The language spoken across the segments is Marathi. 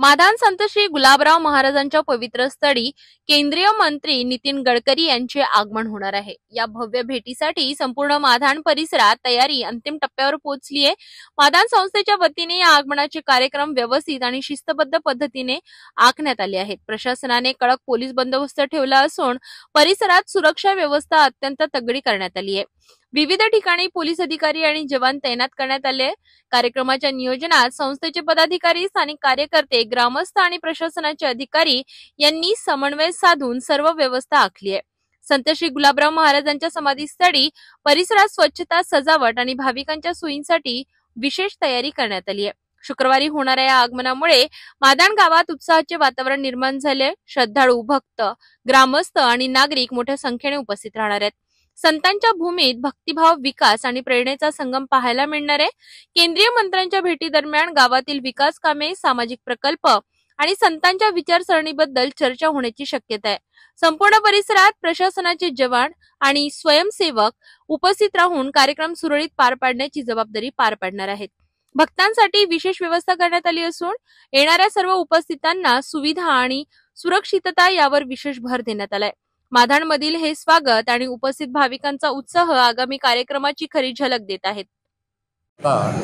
माधान संत श्री गुलाबराव महाराजांच्या पवित्र स्थळी केंद्रीय मंत्री नितीन गडकरी यांचे आगमन होणार आहे। या भव्य भेटीसाठी संपूर्ण माधान परिसरात तयारी अंतिम टप्प्यावर पोहोचली आहे। माधान संस्थेच्या वतीने या आगमनाचे कार्यक्रम व्यवस्थित आणि शिस्तबद्ध पद्धतीने आखण्यात आले आहेत। प्रशासनाने कडक पोलीस बंदोबस्त ठेवला असून परिसरात सुरक्षा व्यवस्था अत्यंत तगडी करण्यात आली आहे। विविध ठिकाणी पोलीस अधिकारी आणि जवान तैनात करण्यात आले। कार्यक्रमाच्या नियोजनात संस्थेचे पदाधिकारी, स्थानिक कार्यकर्ते, ग्रामस्थ आणि प्रशासनाचे अधिकारी यांनी समन्वय साधून सर्व व्यवस्था आखली आहे। संत श्री गुलाबराव महाराजांच्या समाधीस्थळी परिसरात स्वच्छता, सजावट आणि भाविकांच्या सोयींसाठी विशेष तयारी करण्यात आली आहे। शुक्रवारी होणाऱ्या या आगमनामुळे माधान गावात उत्साहाचे वातावरण निर्माण झाले। श्रद्धाळू, भक्त, ग्रामस्थ आणि नागरिक मोठ्या संख्येने उपस्थित राहणार आहेत। संतांच्या भूमीत भक्तिभाव, विकास आणि प्रेरणेचा संगम पाहायला मिळणार आहे। केंद्रीय मंत्र्यांच्या भेटी दरम्यान गावातील विकास कामे, सामाजिक प्रकल्प आणि संतांच्या विचारसरणीबद्दल चर्चा होण्याची शक्यता आहे। संपूर्ण परिसरात प्रशासनाचे जवान आणि स्वयंसेवक उपस्थित राहून कार्यक्रम सुरळीत पार पाडण्याची जबाबदारी पार पाडणार आहेत। भक्तांसाठी विशेष व्यवस्था करण्यात आली असून येणाऱ्या सर्व उपस्थितांना सुविधा आणि सुरक्षितता यावर विशेष भर देण्यात आलाय। माधान मधील हे स्वागत आणि उपस्थित भाविकांचा उत्साह आगामी कार्यक्रमाची खरी झलक देत आहेत।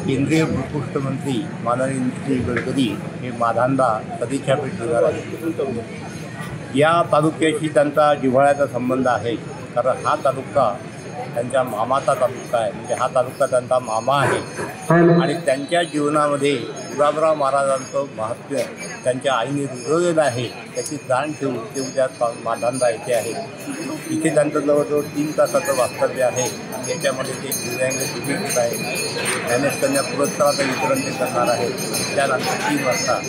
केंद्रीय भूपृष्ठ मंत्री माननीय नितीन गडकरी हे माधानला सदिच्छा भेट देणार आहेत। या तालुक्याशी त्यांचा जिव्हाळ्याचा संबंध आहे, कारण हा तालुका त्यांच्या मामाचा तालुका आहे। म्हणजे हा तालुका त्यांचा मामा आहे आणि त्यांच्या जीवनामध्ये गुलाबराव महाराजांचं महत्त्व त्यांच्या आईने रुजवलेलं आहे। त्याची जाण ठेवून ते उद्या माधानला येथे आहे। इथे त्यांचं जवळजवळ 3 तासाचं वास्तव्य आहे आणि याच्यामध्ये ते दिव्यांग शिबिर आहे, ज्ञानेश कन्या पुरस्काराचं वितरण ते करणार आहे। त्यानंतर 3 वाजता